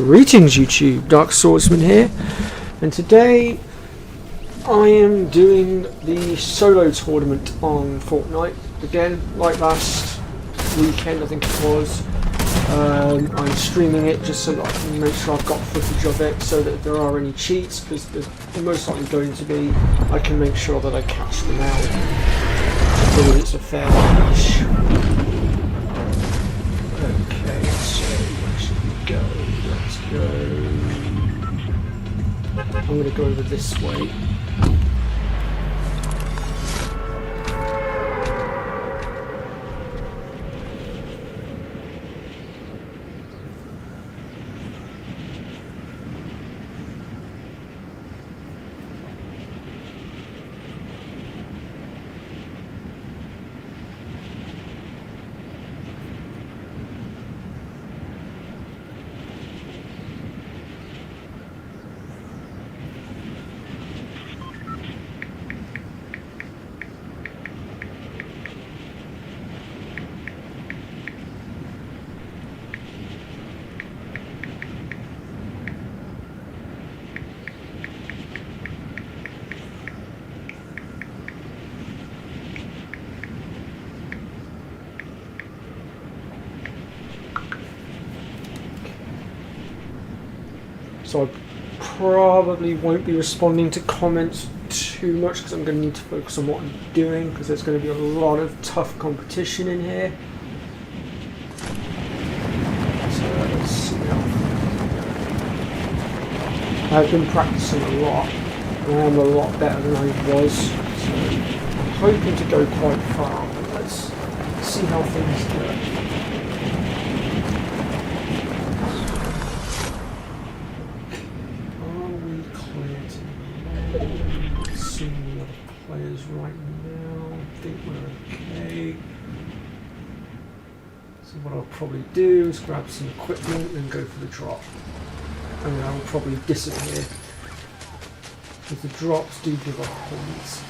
Greetings YouTube, Dark Swordsman here, and today I am doing the solo tournament on Fortnite again, like last weekend I think it was. I'm streaming it just so that I can make sure I've got footage of it, so that if there are any cheats, because there's most likely going to be, I can make sure that I catch them out so that it's a fair match. Okay, so where should we go? Let's go. I'm going to go over this way. So I probably won't be responding to comments too much because I'm going to need to focus on what I'm doing, because there's going to be a lot of tough competition in here. So let's see how. I've been practicing a lot. I am a lot better than I was. So I'm hoping to go quite far. But let's see how things go. Right now, I think we're okay. So what I'll probably do is grab some equipment and go for the drop, and then I'll probably disappear because the drops do give up points.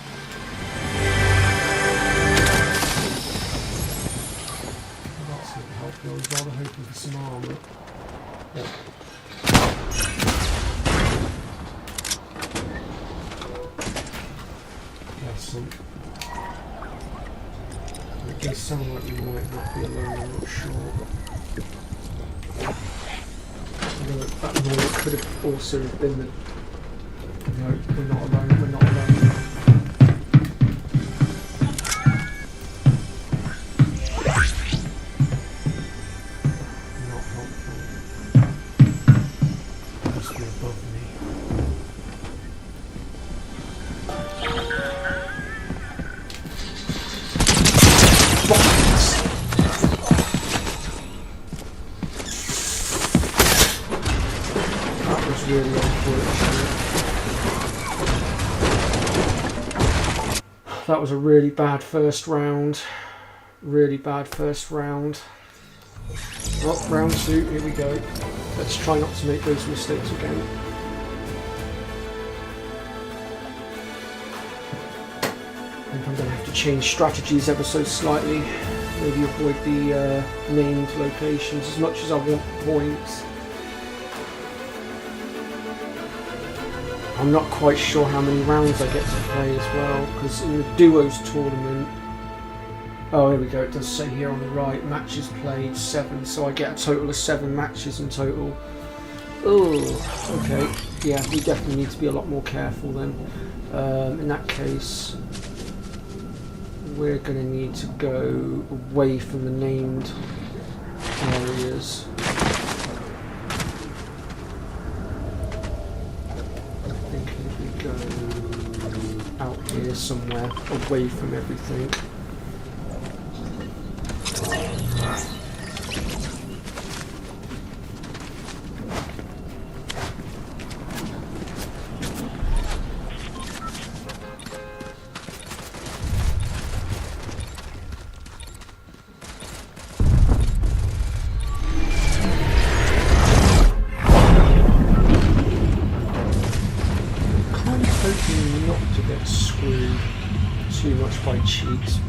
Well, that's not helpful. I was rather hoping for some armor. Yeah. It does sound like we might not be alone, I'm not sure. Although that noise could have also been the... No, we're not alone, we're not alone. Not helpful. Must be above me. Really unfortunate. That was a really bad first round. Really bad first round. Well, round two, here we go. Let's try not to make those mistakes again. I think I'm going to have to change strategies ever so slightly. Maybe avoid the named locations as much as I want points. I'm not quite sure how many rounds I get to play as well, because in the duos tournament, oh here we go, it does say here on the right, matches played 7, so I get a total of 7 matches in total. Oh, okay, yeah, we definitely need to be a lot more careful then. In that case, we're going to need to go away from the named areas. Out here somewhere, away from everything. Hoping not to get screwed too much by cheats.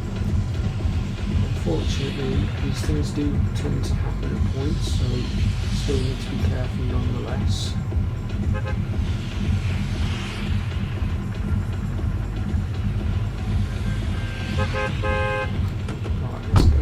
Unfortunately, these things do tend to happen at points, so Still need to be careful nonetheless. Right, let's go.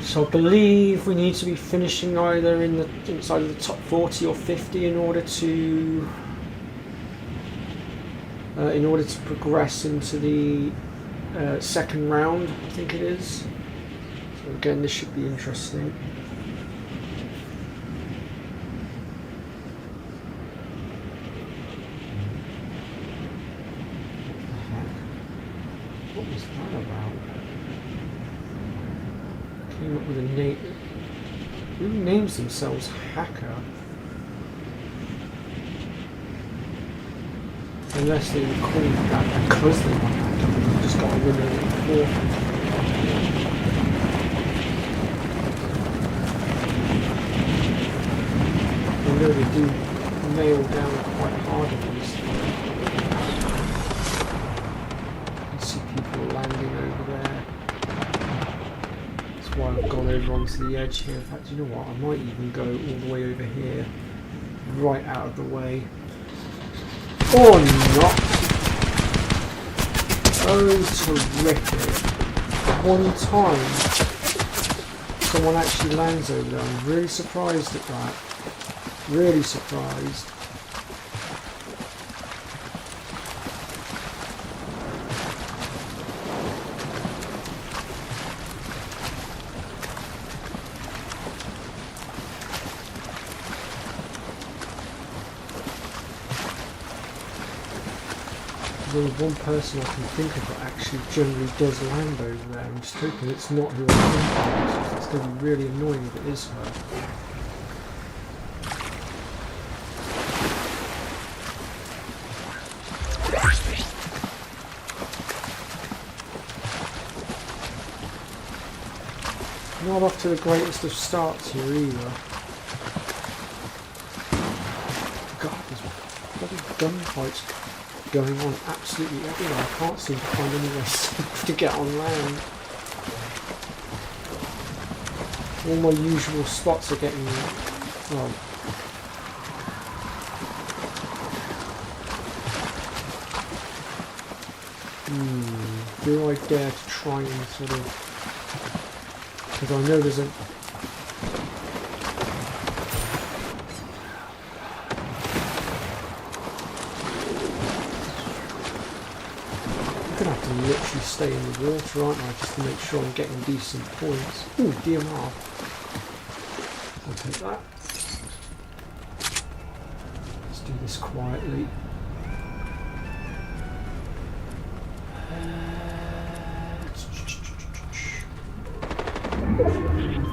So I believe we need to be finishing either inside of the top 40 or 50 in order to progress into the second round, I think it is. So again, this should be interesting. What was that about? Came up with a name. Who names themselves Hacker? Unless they were called that because they were Hacker. They've just got a winner before. I know they do nail down quite hard on these things. Landing over there. That's why I've gone over onto the edge here. In fact, you know what? I might even go all the way over here, right out of the way. Or not. Oh, terrific. One time, someone actually lands over there. I'm really surprised at that. Really surprised. There's only one person I can think of that actually generally does land over there. I'm just hoping it's not who I think it is. It's going to be really annoying if it is her. Not off to the greatest of starts here either. God, there's bloody gunfights going on absolutely everywhere. I can't seem to find anywhere safe to get on land. All my usual spots are getting, well, do I dare to try and sort of, because I know there's a, literally stay in the water, aren't I, just to make sure I'm getting decent points. Ooh, DMR. I'll take that. Let's do this quietly.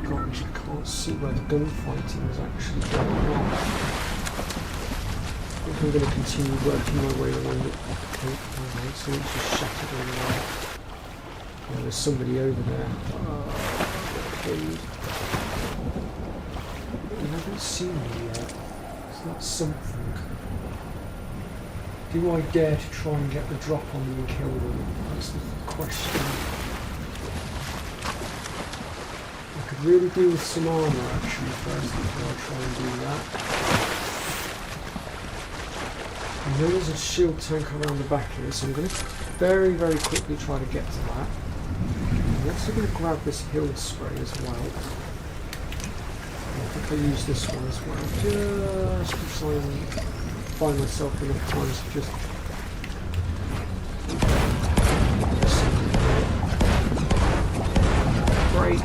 God, I can't see where the gunfighting is actually going on. I think I'm going to continue working my way along the... Alright, so it's just shattered over there. Oh, there's somebody over there. Okay. You haven't seen me yet. Is that something? Do I dare to try and get the drop on them and kill them? That's the question. I could really do with some armour actually first before I try and do that. I know there's a shield tank around the back here, so I'm going to very, very quickly try to get to that. I'm also going to grab this hill spray as well. I think I'll use this one as well, just to try and find myself enough time to just... Great.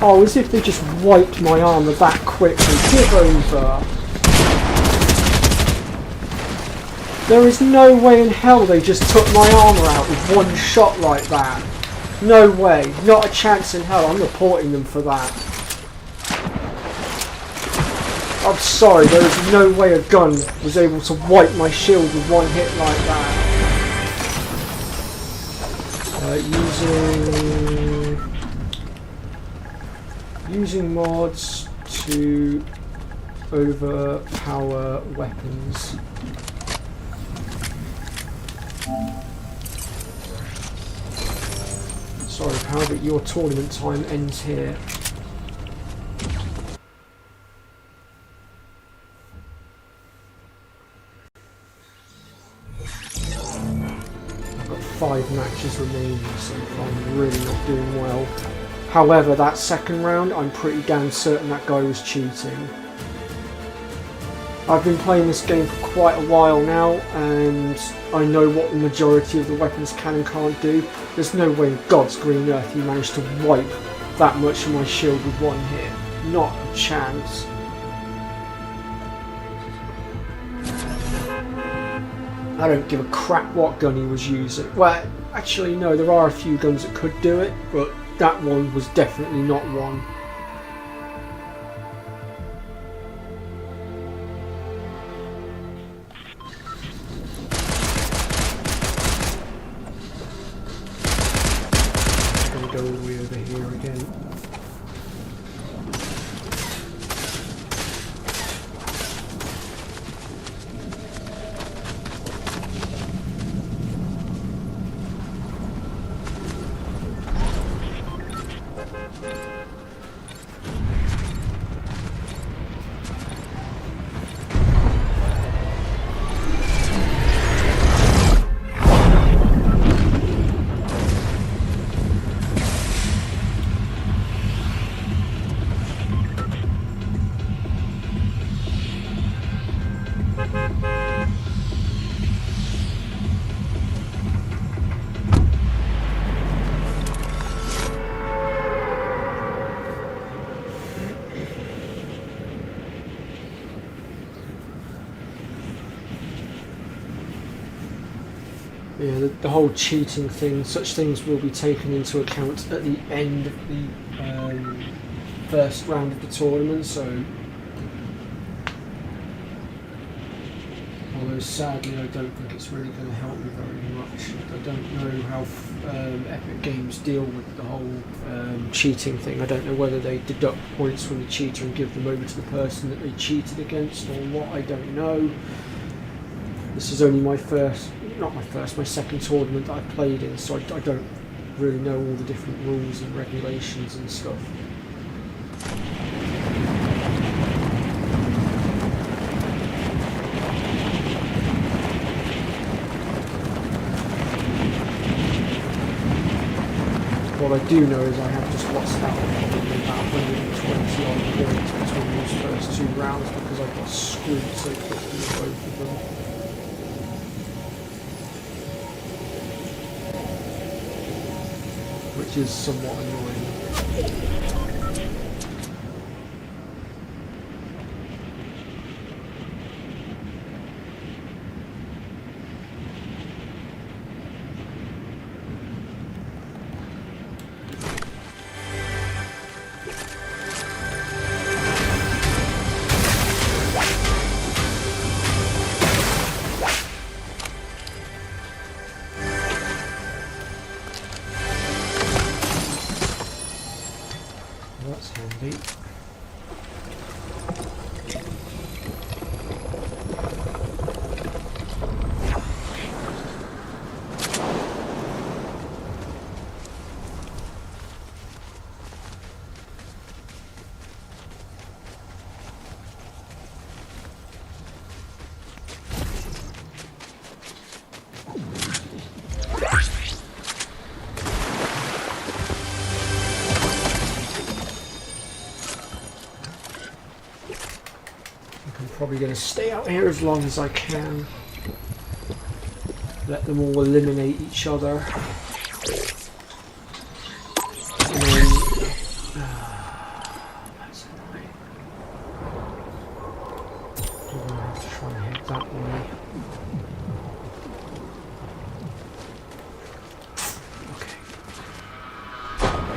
Oh, as if they just wiped my armour that quickly. Give over! There is no way in hell they just took my armour out with one shot like that. No way. Not a chance in hell. I'm reporting them for that. I'm sorry, there is no way a gun was able to wipe my shield with one hit like that. Using mods to overpower weapons. Sorry, pal, but your tournament time ends here. I've got 5 matches remaining, so I'm really not doing well. However, that second round, I'm pretty damn certain that guy was cheating. I've been playing this game for quite a while now, and I know what the majority of the weapons can and can't do. There's no way in God's green earth he managed to wipe that much of my shield with one hit. Not a chance. I don't give a crap what gun he was using. Well, actually no, there are a few guns that could do it, but that one was definitely not one. Go all the way over here again. Yeah, the whole cheating thing, such things will be taken into account at the end of the first round of the tournament, so although sadly I don't think it's really going to help me very much. I don't know how Epic Games deal with the whole cheating thing. I don't know whether they deduct points from the cheater and give them over to the person that they cheated against or what, I don't know. This is only my second tournament that I've played in, so I don't really know all the different rules and regulations and stuff. What I do know is I have just lost out on probably about 120 odd points between those first 2 rounds because I got screwed so quickly with both of them. Which is somewhat annoying. That's handy. Probably going to stay out here as long as I can. Let them all eliminate each other. And then, that's annoying. I'm going to have to try and head that way. Okay.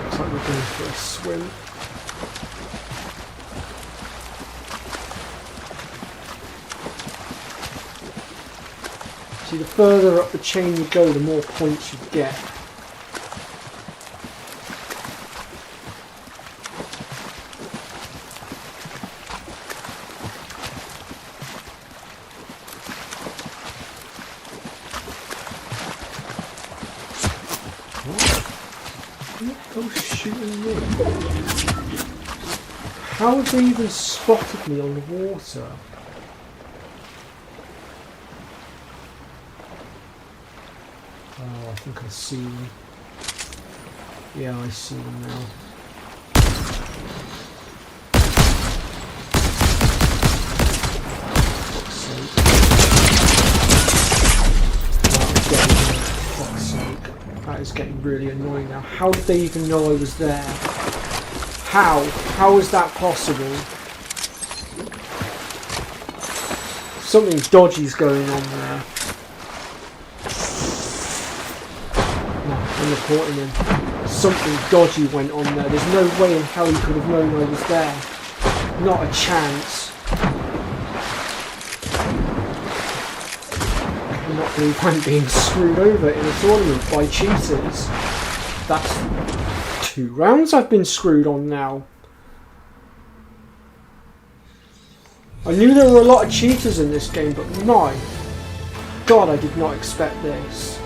Looks like we're going for a swim. See, the further up the chain you go, the more points you get. still shooting me? How have they even spotted me on the water? Oh, I think I see them. Yeah, I see them now. Fuck's sake. That is getting really annoying now. How did they even know I was there? How? How is that possible? Something dodgy's going on there. No, I'm reporting him. Something dodgy went on there. There's no way in hell he could have known I was there. Not a chance. I cannot believe I'm being screwed over in a tournament by cheaters. That's 2 rounds I've been screwed on now. I knew there were a lot of cheaters in this game, but my God, I did not expect this.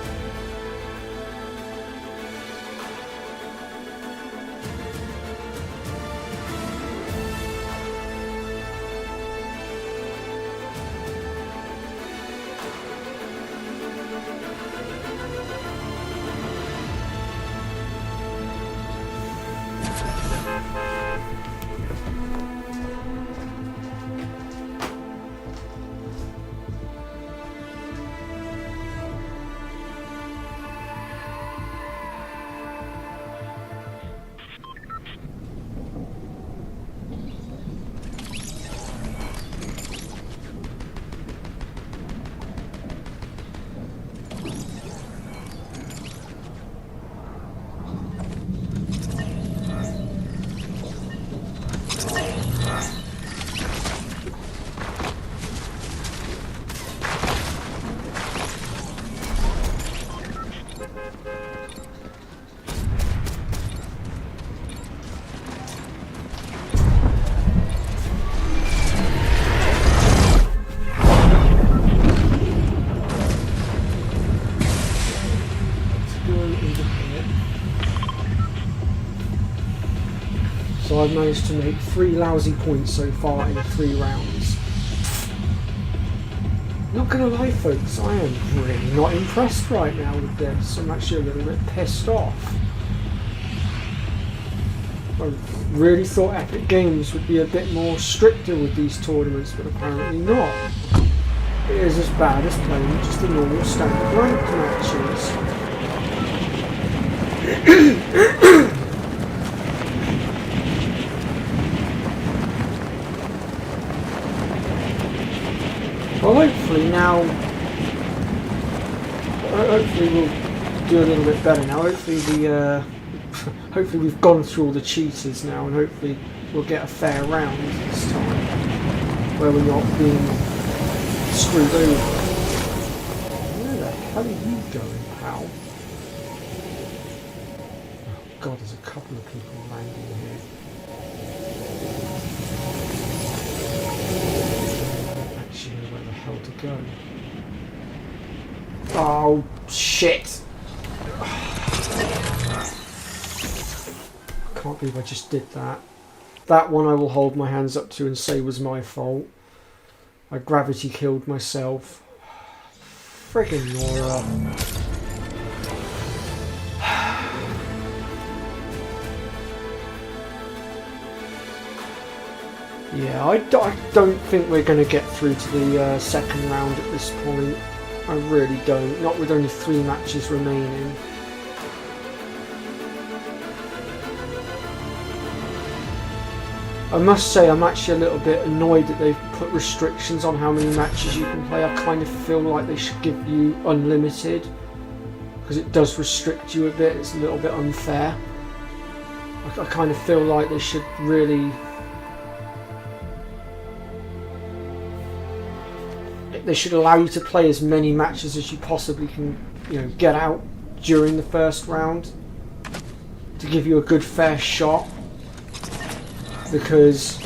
So I've managed to make 3 lousy points so far in 3 rounds. Not gonna lie folks, I am really not impressed right now with this. I'm actually a little bit pissed off. I really thought Epic Games would be a bit more stricter with these tournaments, but apparently not. It is as bad as playing just the normal standard ranked matches. Well, hopefully now, hopefully we'll do a little bit better now. Hopefully we've gone through all the cheaters now, and hopefully we'll get a fair round this time, where we're not being screwed over. Where the hell are you going, pal? Oh God, there's a couple of people landing here. Actually know where the hell to go. Oh shit! I can't believe I just did that. That one I will hold my hands up to and say was my fault. I gravity killed myself. Friggin' Nora. Yeah, I don't think we're going to get through to the second round at this point. I really don't. Not with only 3 matches remaining. I must say I'm actually a little bit annoyed that they've put restrictions on how many matches you can play. I kind of feel like they should give you unlimited, because it does restrict you a bit. It's a little bit unfair. I kind of feel like they should really... They should allow you to play as many matches as you possibly can, get out during the first round, to give you a good fair shot. Because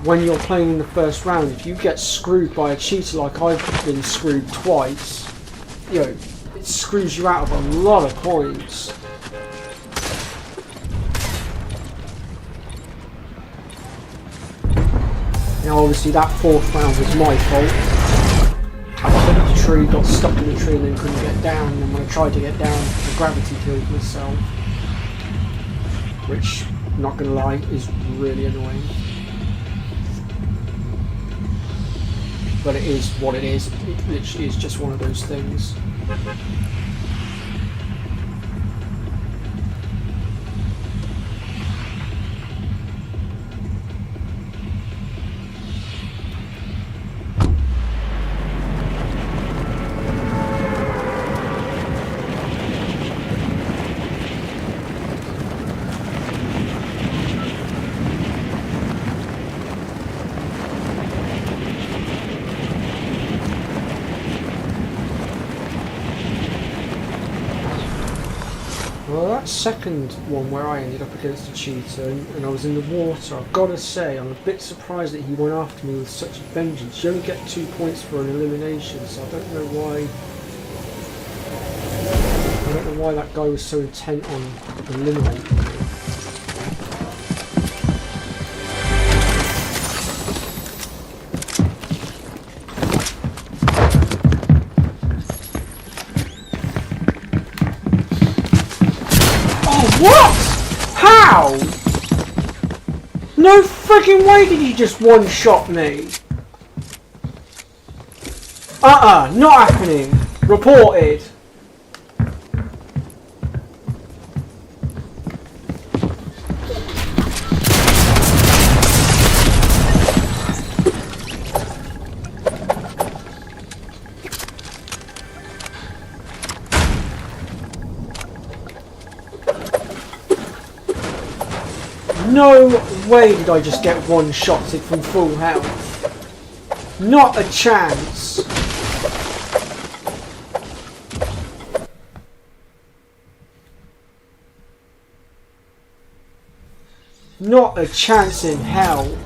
when you're playing in the first round, if you get screwed by a cheater like I've been screwed twice, it's screws you out of a lot of points. Now obviously that fourth round was my fault. I clipped the tree, got stuck in the tree and then couldn't get down, and when I tried to get down, the gravity killed myself. Which, not gonna lie, is really annoying. But it is what it is. It literally is just one of those things. Well, that second one where I ended up against a cheater and I was in the water, I've got to say I'm a bit surprised that he went after me with such a vengeance. You only get 2 points for an elimination, so I don't know why. I don't know why that guy was so intent on eliminating me. What? How? No freaking way did he just one-shot me. Not happening. Reported. No way did I just get one-shotted from full health. Not a chance. Not a chance in hell.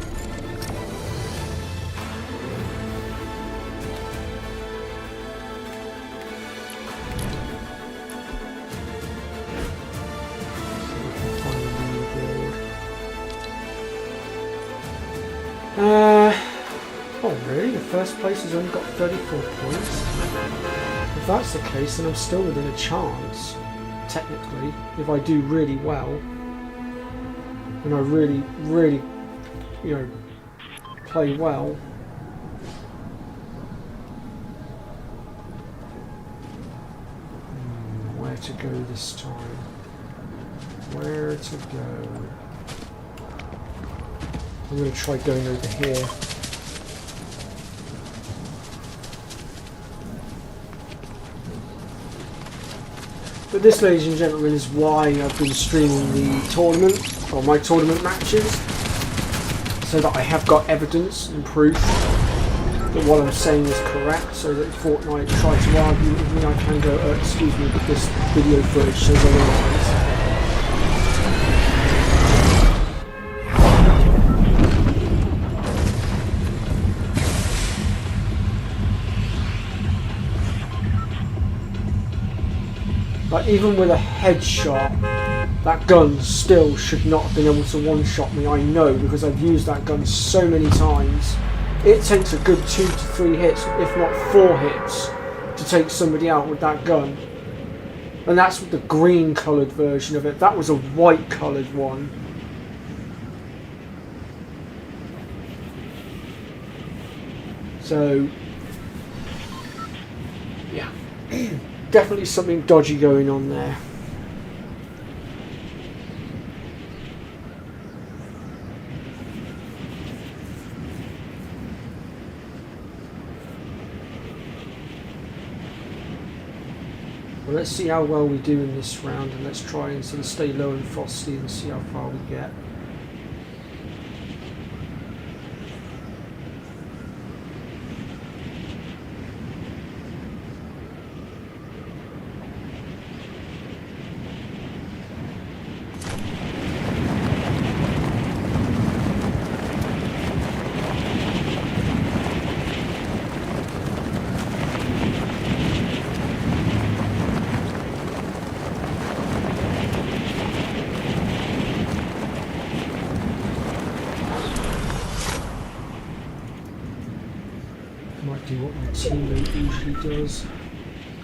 Oh really? The first place has only got 34 points? If that's the case, then I'm still within a chance, technically, if I do really well. And I really, you know, play well. Where to go this time? Where to go? I'm going to try going over here. But this, ladies and gentlemen, is why I've been streaming the tournament, or my tournament matches, so that I have got evidence and proof that what I'm saying is correct, so that Fortnite try to argue with me, I can go, excuse me, but this video footage says otherwise. Like, even with a headshot, that gun still should not have been able to one-shot me, I know, because I've used that gun so many times. It takes a good 2 to 3 hits, if not 4 hits, to take somebody out with that gun. And that's the green coloured version of it. That was a white coloured one. So, yeah. Definitely something dodgy going on there. Well, let's see how well we do in this round, and let's try and sort of stay low and frosty and see how far we get. see what my teammate usually does.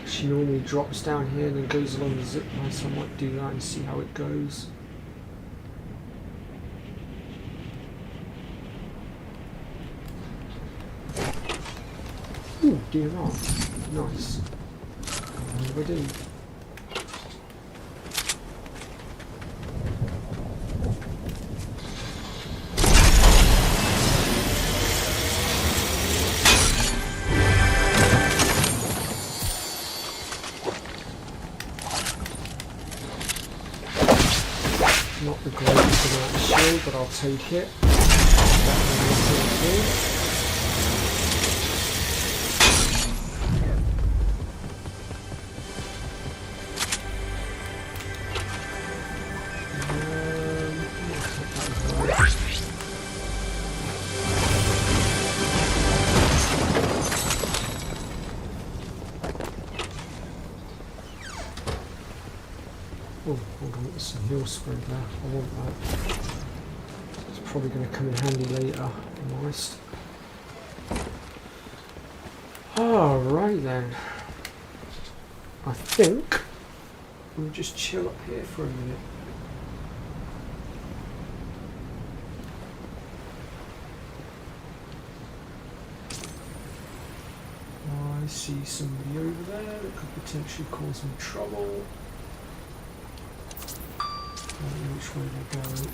She normally drops down here and then goes along the zip line, so I might do that and see how it goes. Ooh, DMR. Nice. What do I do? Not the greatest amount of shield, but I'll take it. Oh, hold on, there's some heal spray there. I want that. It's probably going to come in handy later, if I'm honest. Alright then. I think we'll just chill up here for a minute. I see somebody over there that could potentially cause me trouble. I don't know which way they're going.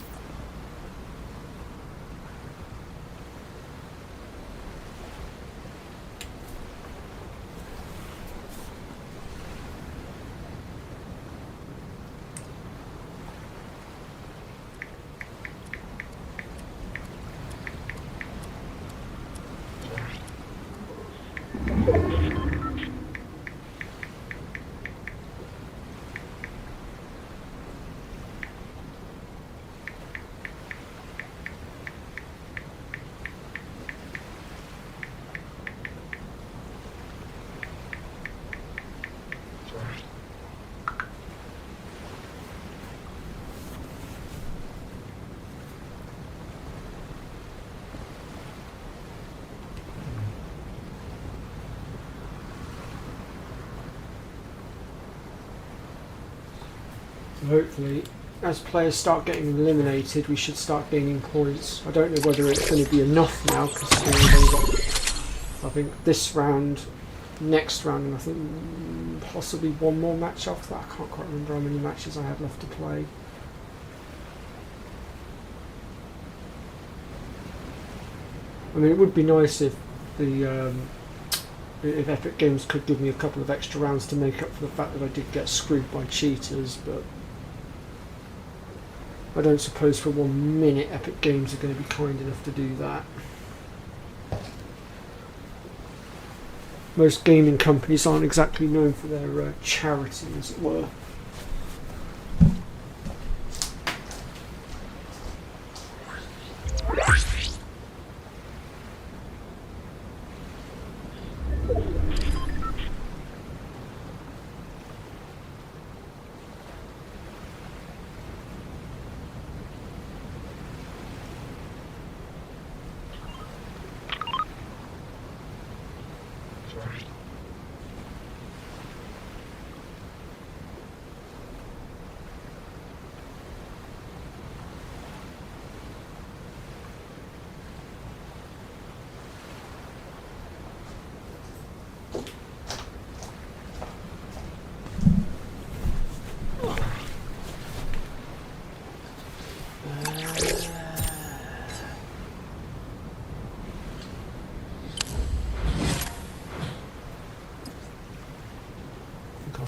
Hopefully, as players start getting eliminated, we should start gaining points. I don't know whether it's going to be enough now, because I think this round, next round, and I think possibly one more match after that. I can't quite remember how many matches I have left to play. I mean, it would be nice if if Epic Games could give me a couple of extra rounds to make up for the fact that I did get screwed by cheaters, but I don't suppose for 1 minute Epic Games are going to be kind enough to do that. Most gaming companies aren't exactly known for their charity, as it were.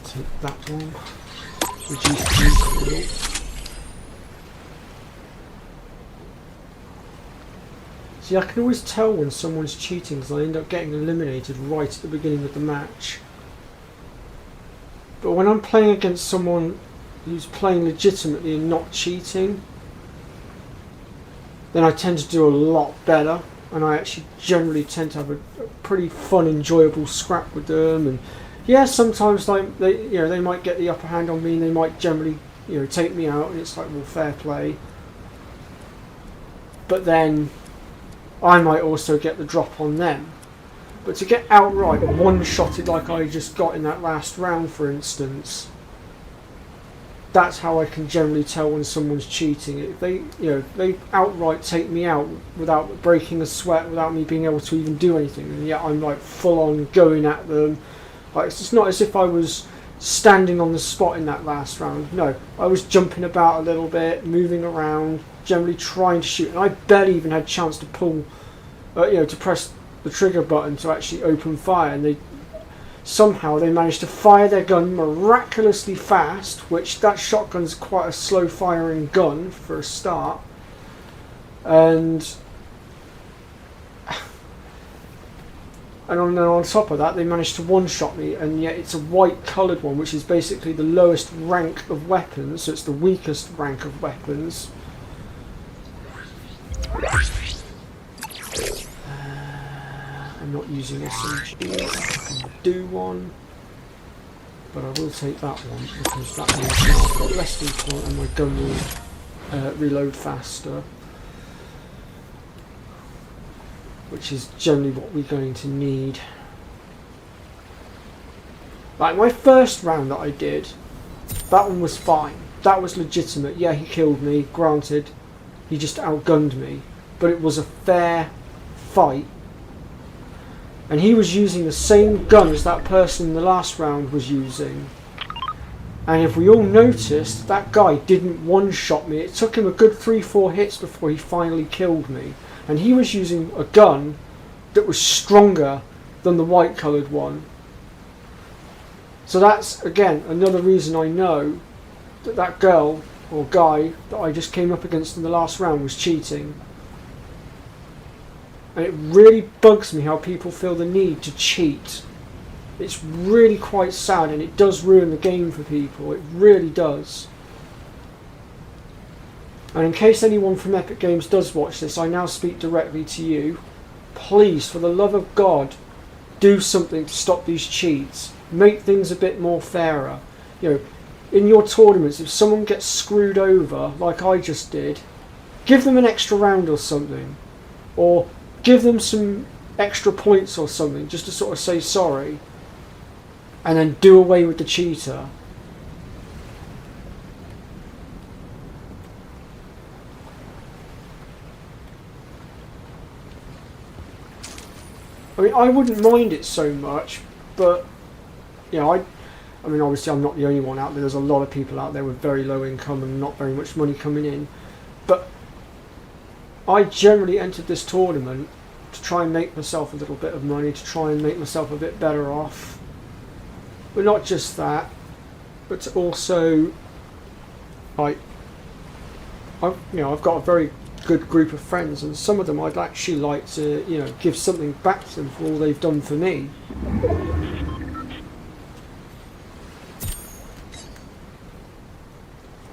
Take that one. Reduce recoil. See, I can always tell when someone's cheating because I end up getting eliminated right at the beginning of the match. But when I'm playing against someone who's playing legitimately and not cheating, then I tend to do a lot better, and I actually generally tend to have a pretty fun, enjoyable scrap with them. And yeah, sometimes they might get the upper hand on me, and they might generally take me out, and it's like, well, fair play. But then I might also get the drop on them. But to get outright one-shotted like I just got in that last round, for instance, that's how I can generally tell when someone's cheating. If they outright take me out without breaking a sweat, without me being able to even do anything, and yet I'm like full on going at them. Like, it's not as if I was standing on the spot in that last round. No, I was jumping about a little bit, moving around, generally trying to shoot, and I barely even had a chance to pull, to press the trigger button to actually open fire, and somehow they managed to fire their gun miraculously fast, which that shotgun's quite a slow firing gun for a start, and on top of that they managed to one-shot me, and yet it's a white coloured one, which is basically the lowest rank of weapons, so it's the weakest rank of weapons. I'm not using SMG. I can do one, but I will take that one because that means I've got less recoil and my gun will reload faster, which is generally what we're going to need. Like my first round that I did, that one was fine. That was legitimate. Yeah, he killed me, granted. He just outgunned me, but it was a fair fight. And he was using the same gun as that person in the last round was using. And if we all noticed, that guy didn't one-shot me. It took him a good 3-4 hits before he finally killed me. And he was using a gun that was stronger than the white-coloured one. So that's, again, another reason I know that that girl or guy that I just came up against in the last round was cheating. And it really bugs me how people feel the need to cheat. It's really quite sad, and it does ruin the game for people. It really does. And in case anyone from Epic Games does watch this, I now speak directly to you. Please, for the love of God, do something to stop these cheats. Make things a bit more fairer. In your tournaments, if someone gets screwed over, like I just did, give them an extra round or something. Or give them some extra points or something, just to sort of say sorry, and then do away with the cheater. I mean, I wouldn't mind it so much, but I mean, obviously I'm not the only one out there. There's a lot of people out there with very low income and not very much money coming in. But I generally entered this tournament to try and make myself a little bit of money, to try and make myself a bit better off. But not just that, but to also, I've got a very good group of friends, and some of them I'd actually like to, give something back to them for all they've done for me.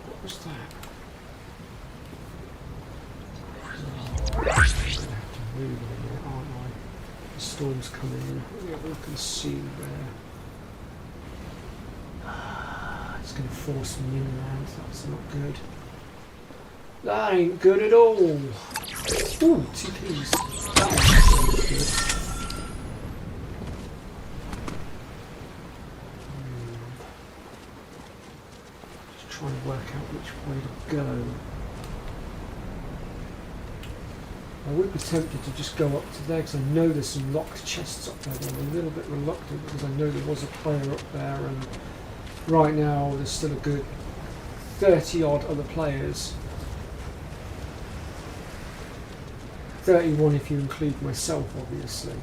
What was that? The storm's coming in. Let me have a look and see where. It's going to force me inland. That's not good. That ain't good at all. Ooh, 2 keys. That ain't good. Just trying to work out which way to go. I would be tempted to just go up to there because I know there's some locked chests up there, but I'm a little bit reluctant because I know there was a player up there, and right now there's still a good 30 odd other players. 31 if you include myself, obviously.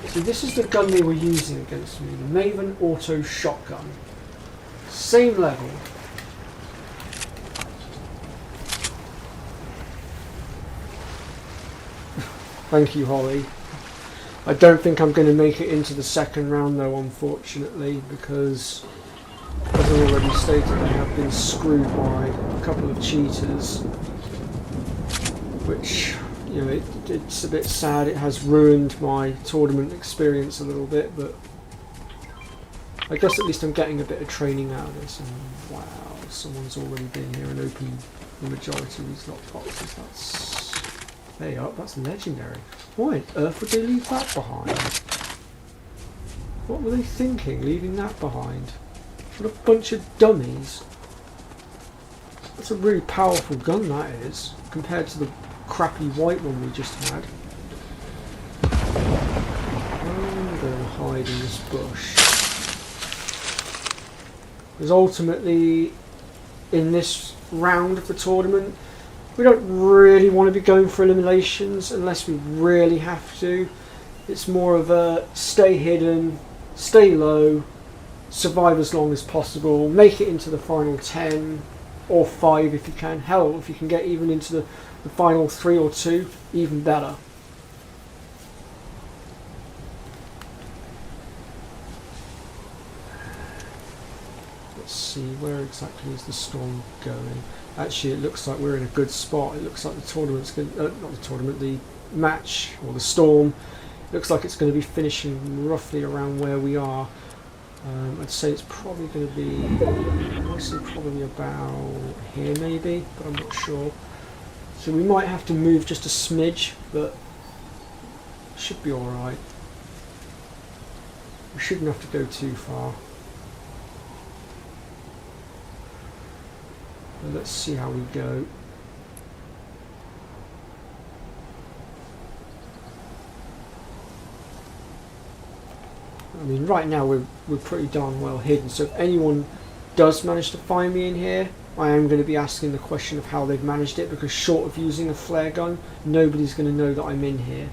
See, this is the gun they were using against me, the Maven Auto Shotgun. Same level. Thank you, Holly. I don't think I'm going to make it into the second round though, unfortunately, because, as I already stated, I have been screwed by a couple of cheaters, which, it's a bit sad. It has ruined my tournament experience a little bit, but I guess at least I'm getting a bit of training out of this. And wow, someone's already been here and opened the majority of these lockboxes. That's... There you are, that's legendary. Why on earth would they leave that behind? What were they thinking, leaving that behind? What a bunch of dummies. That's a really powerful gun, that is, compared to the crappy white one we just had. I'm going to hide in this bush. Because ultimately, in this round of the tournament, we don't really want to be going for eliminations unless we really have to. It's more of a stay hidden, stay low, survive as long as possible, make it into the final 10 or 5 if you can. Hell, if you can get even into the final 3 or 2, even better. Let's see, where exactly is the storm going? Actually, it looks like we're in a good spot. It looks like the tournament's going not the tournament, the match or the storm. Looks like it's going to be finishing roughly around where we are. I'd say it's probably going to be, I'd say probably about here maybe, but I'm not sure. So we might have to move just a smidge, but should be alright. We shouldn't have to go too far. But let's see how we go. I mean, right now we're pretty darn well hidden, so if anyone does manage to find me in here, I am going to be asking the question of how they've managed it, because short of using a flare gun, nobody's going to know that I'm in here.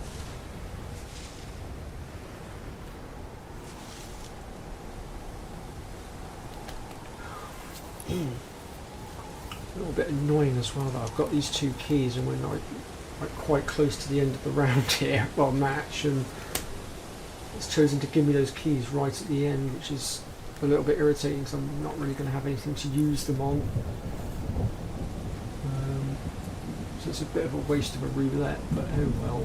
A little bit annoying as well that I've got these 2 keys and we're not like quite close to the end of the round here, well, match, and it's chosen to give me those keys right at the end, which is a little bit irritating because I'm not really going to have anything to use them on. So it's a bit of a waste of a roulette, but oh well.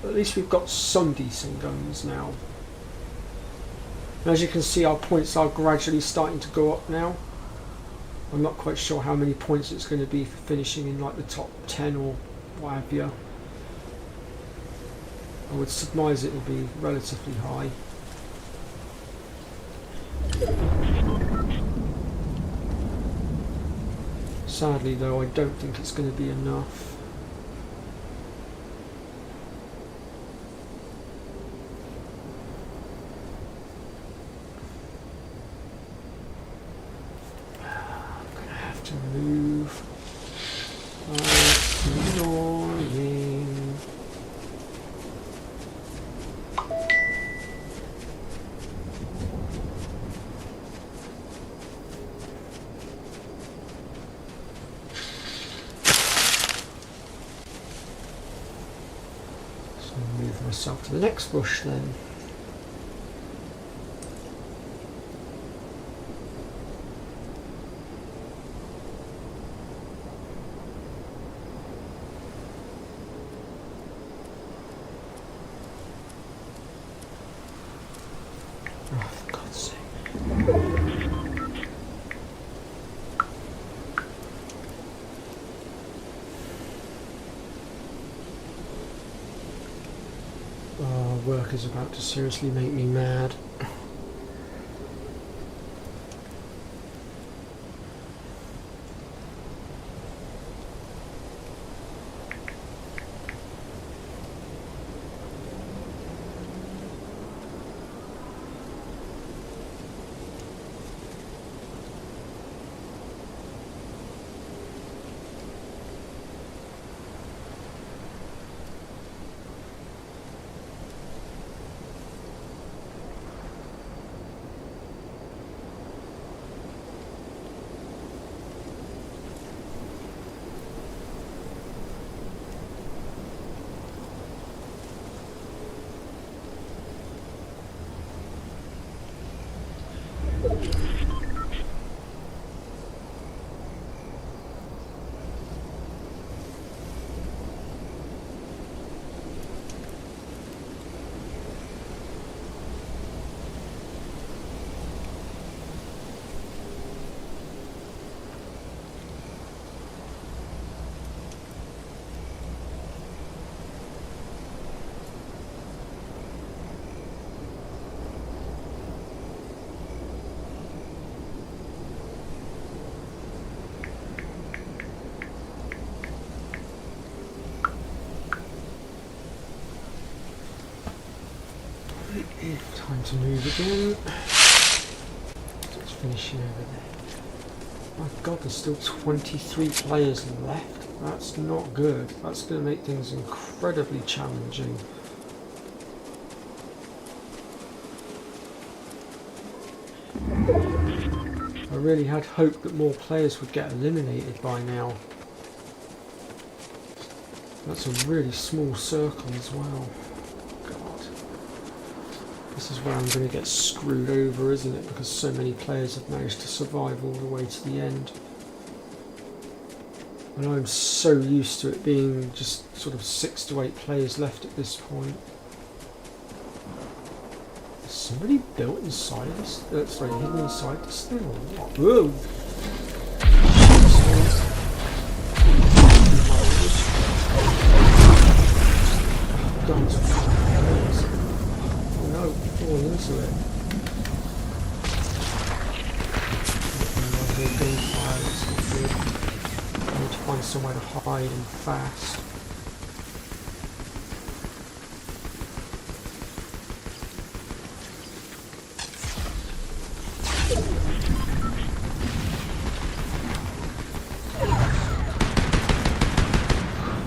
At least we've got some decent guns now. And as you can see, our points are gradually starting to go up now. I'm not quite sure how many points it's going to be for finishing in like the top 10 or what have you. I would surmise it will be relatively high. Sadly though, I don't think it's going to be enough. I'm going to have to move. Annoying. Move myself to the next bush then. Oh, for God's sake. Work is about to seriously make me mad. Time to move again. It's finishing over there. My god, there's still 23 players left. That's not good. That's going to make things incredibly challenging. I really had hoped that more players would get eliminated by now. That's a really small circle as well. God. This is where I'm going to get screwed over, isn't it? Because so many players have managed to survive all the way to the end. And I'm so used to it being just sort of 6 to 8 players left at this point. Is somebody built inside this? Sorry, hidden inside this thing or what? Whoa! Oh no, falling into it. Gunfire, that's not good. I need to find somewhere to hide and fast.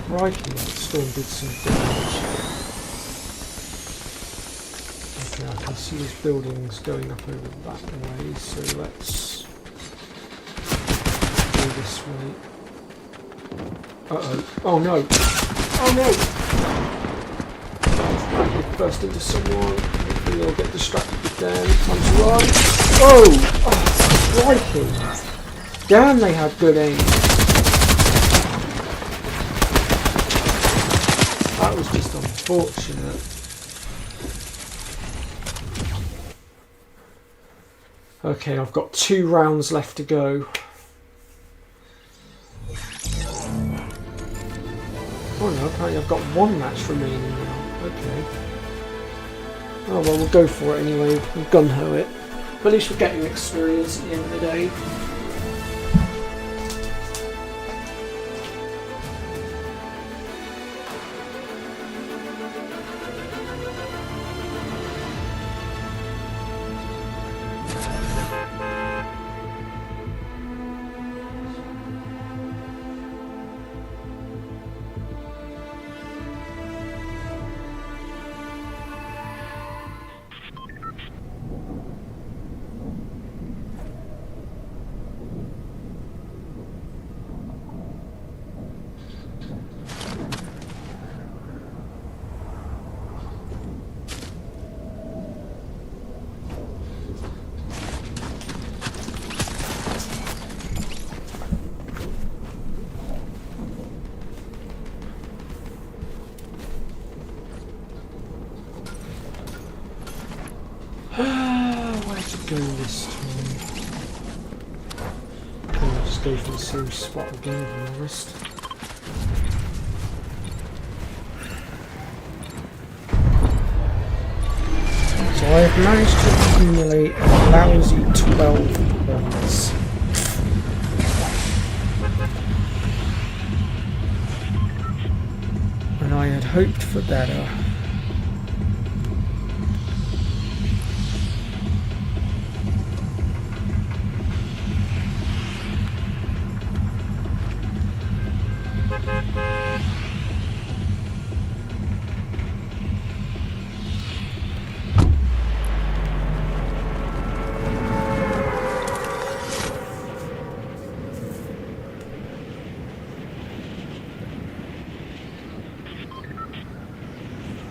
Crikey, that storm did some damage. Okay, I can see his buildings going up over that way, so let's go this way. Uh-oh. Oh no! Oh no! It burst into someone. Hopefully they'll get distracted again. Time to run. Oh! Oh, crikey! Damn, they had good aim. That was just unfortunate. Okay, I've got 2 rounds left to go. Oh no, apparently I've got 1 match remaining now. Okay. Oh well, we'll go for it anyway. We'll gun-ho it. But at least we're getting experience at the end of the day. Where to go this time? I'll just go for the same spot again, to be honest. So I've managed to accumulate a lousy 12 points. And I had hoped for better.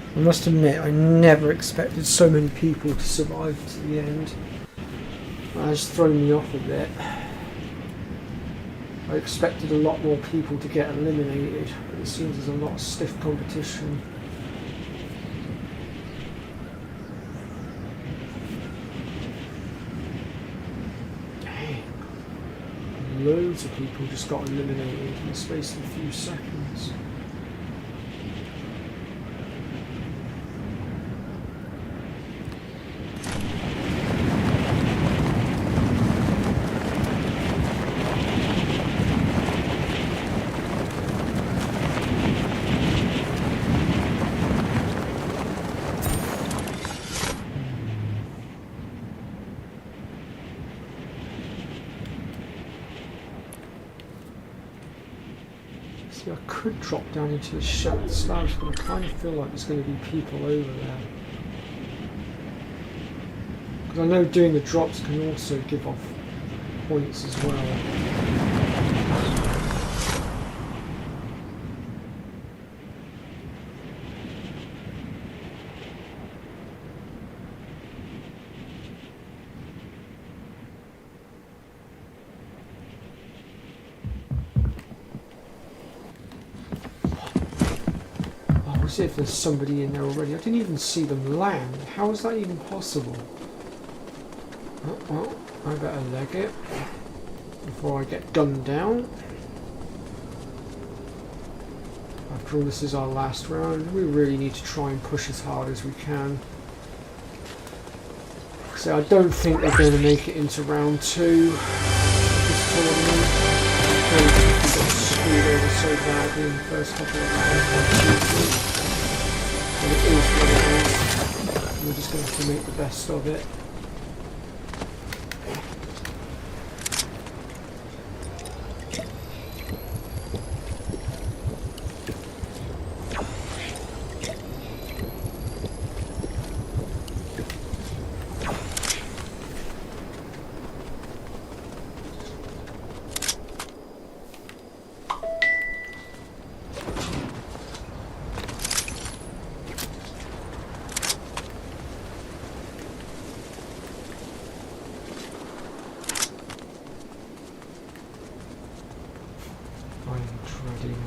I must admit, I never expected so many people to survive to the end. That has thrown me off a bit. I expected a lot more people to get eliminated, but it seems there's a lot of stiff competition. Dang. Loads of people just got eliminated in the space of a few seconds. See, I could drop down into the shattered slabs, but I kind of feel like there's going to be people over there. Because I know doing the drops can also give off points as well. See if there's somebody in there already. I didn't even see them land. How is that even possible? Oh, well, I better leg it before I get gunned down. After all, this is our last round. We really need to try and push as hard as we can. So I don't think we're going to make it into round 2 of this tournament. We got screwed over so badly in the first couple of rounds. It is what it is. We're just going to have to make the best of it.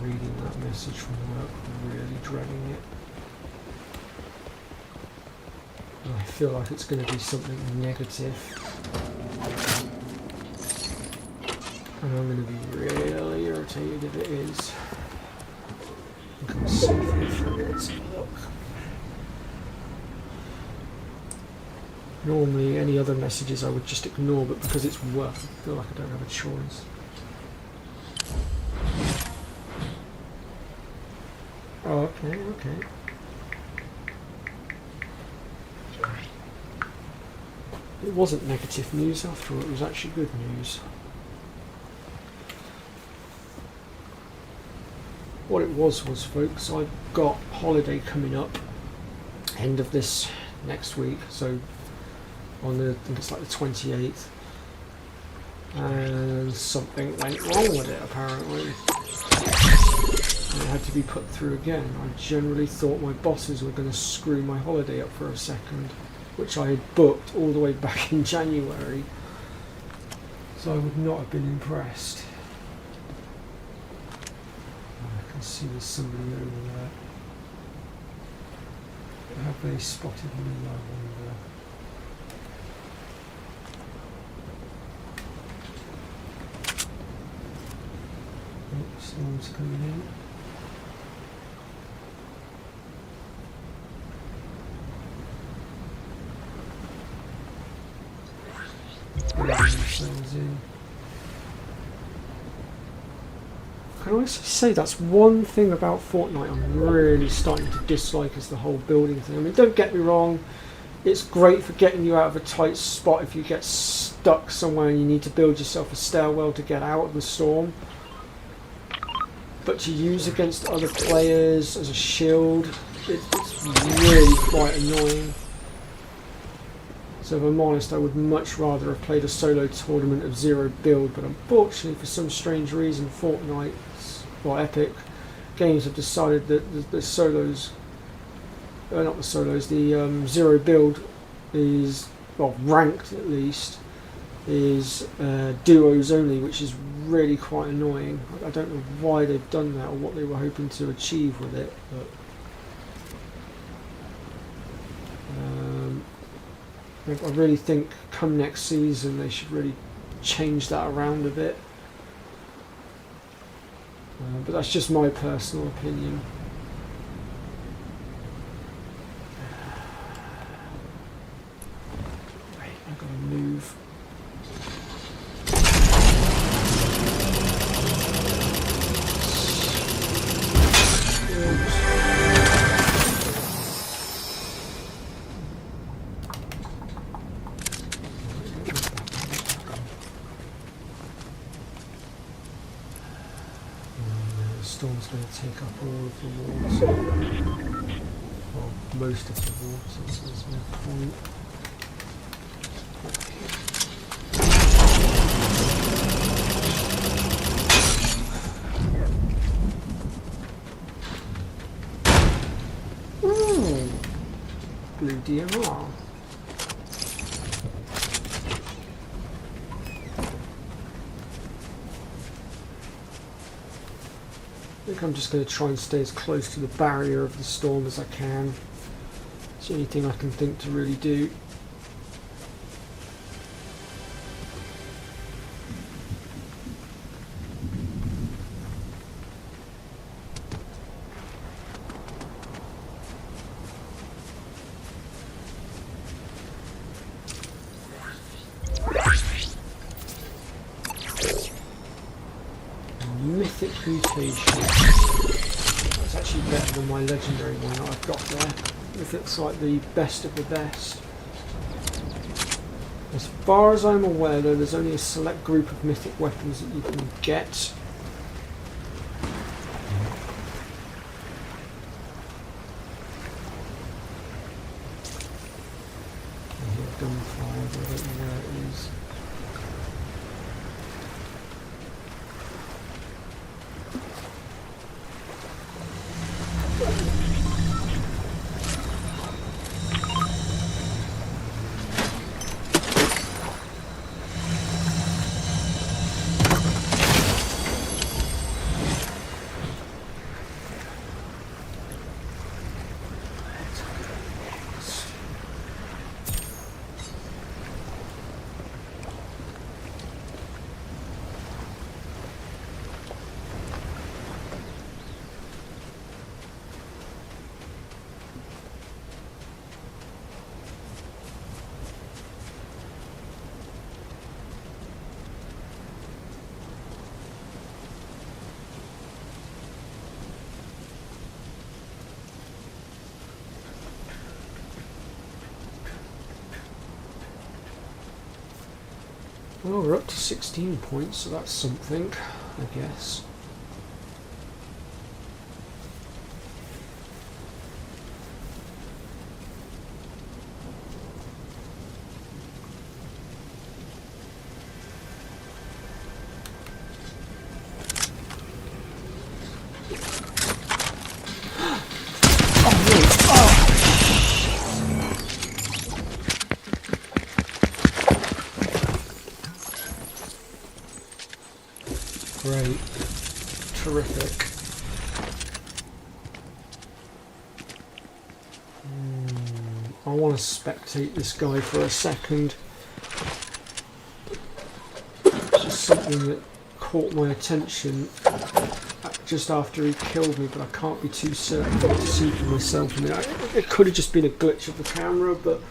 Reading that message from work, really dreading it. And I feel like it's going to be something negative. And I'm going to be really irritated if it is. I can see for it. Let's have a look. Normally any other messages I would just ignore, but because it's work, I feel like I don't have a choice. Oh, okay. It wasn't negative news after all, it was actually good news. What it was folks, I've got holiday coming up, end of this next week, so on the, I think it's like the 28th, and something went wrong with it apparently. And it had to be put through again. I generally thought my bosses were going to screw my holiday up for a second, which I had booked all the way back in January, so I would not have been impressed. I can see there's somebody over there. Have they spotted me, I wonder? Oh, someone's coming in. Can I also say that's one thing about Fortnite I'm really starting to dislike, is the whole building thing. I mean, don't get me wrong, it's great for getting you out of a tight spot if you get stuck somewhere and you need to build yourself a stairwell to get out of the storm. But to use against other players as a shield, it's really quite annoying. So if I'm honest, I would much rather have played a solo tournament of zero build, but unfortunately for some strange reason Fortnite, or Epic Games, have decided that the solos, not the solos, the zero build is, well, ranked at least, is duos only, which is really quite annoying. I don't know why they've done that or what they were hoping to achieve with it, but I really think come next season they should really change that around a bit. But that's just my personal opinion. Right, I've got to move. Storm's going take up all of the water. Well, most of the water, so there's no point. Ooh, blue DMR. I think I'm just going to try and stay as close to the barrier of the storm as I can. It's the only thing I can think to really do. Mythic mutation. That's actually better than my legendary one that I've got there. If it's like the best of the best. As far as I'm aware though, there's only a select group of mythic weapons that you can get. I hear gunfire, but I don't know where it is. Well, we're up to 16 points, so that's something, I guess. Great. Terrific. I want to spectate this guy for a second. It's just something that caught my attention just after he killed me, but I can't be too certain to see for myself. I mean, it could have just been a glitch of the camera, but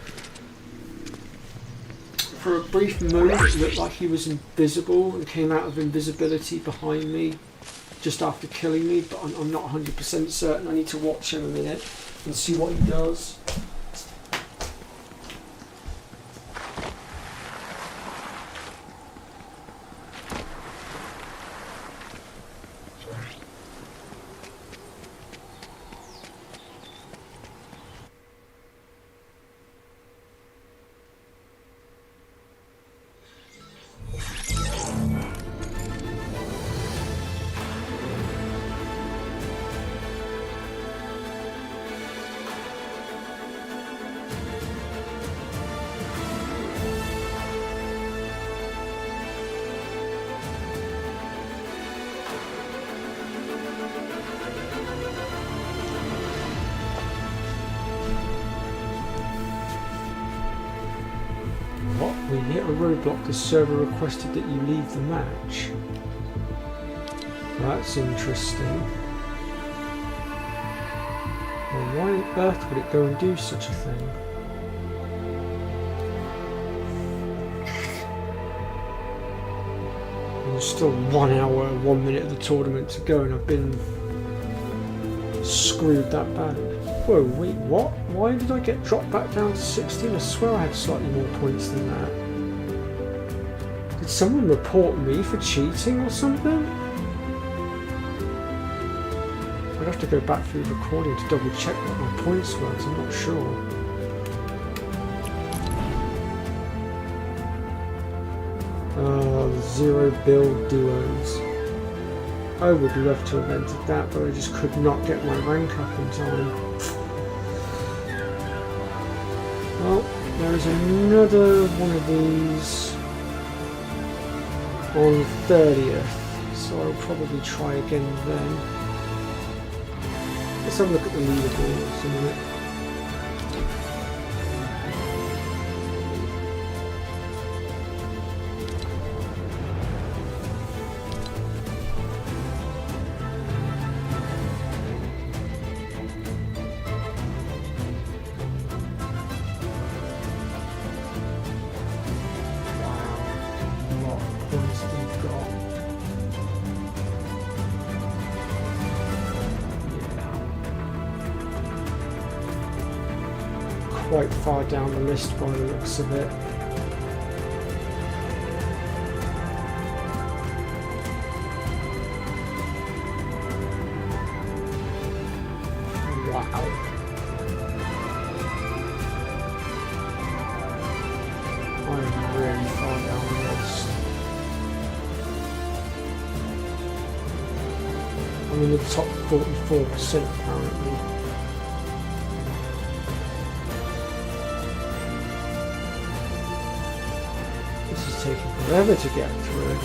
for a brief moment it looked like he was invisible and came out of invisibility behind me just after killing me, but I'm not 100% certain. I need to watch him a minute and see what he does. We hit a roadblock. The server requested that you leave the match. That's interesting. Well, why on earth would it go and do such a thing? There's still 1 hour, 1 minute of the tournament to go, and I've been screwed that bad. Whoa, wait, what? Why did I get dropped back down to 16? I swear I had slightly more points than that. Did someone report me for cheating or something? have to go back through the recording to double check what my points were, because I'm not sure. Zero build duos. I would love to have entered that, but I just could not get my rank up in time. Well, there is another one of these on 30th, so I'll probably try again then. Let's have a look at the leaderboards in a minute. Quite far down the list by the looks of it. Wow. I'm really far down the list. I'm in the top 44% apparently. Taking forever to get through.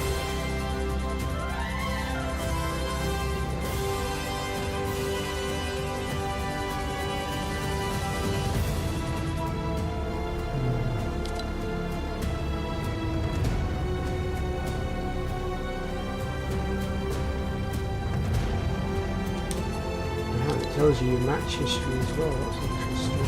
It tells you your match history as well, that's interesting.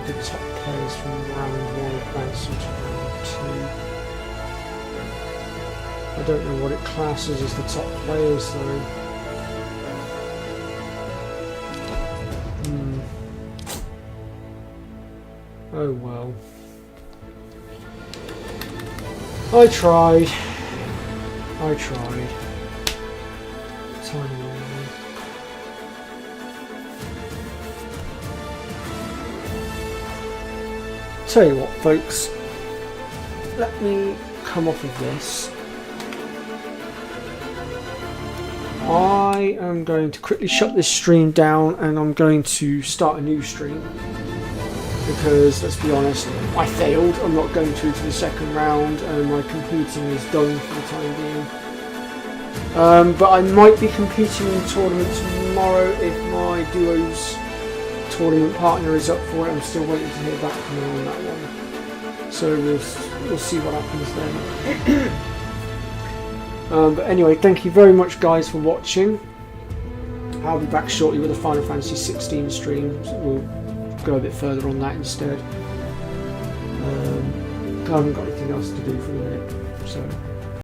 The top players from round 1 advancing to round 2. I don't know what it classes as the top players though. Oh well. I tried. Tiny one. Tell you what, folks, let me come off of this. I am going to quickly shut this stream down and I'm going to start a new stream because, let's be honest, I failed. I'm not going through to the second round and my competing is done for the time being. But I might be competing in the tournament tomorrow if my duos tournament partner is up for it. I'm still waiting to hear back from him on that one, so we'll see what happens then. But anyway, thank you very much guys for watching. I'll be back shortly with a Final Fantasy 16 stream. We'll go a bit further on that instead. I haven't got anything else to do for the minute, so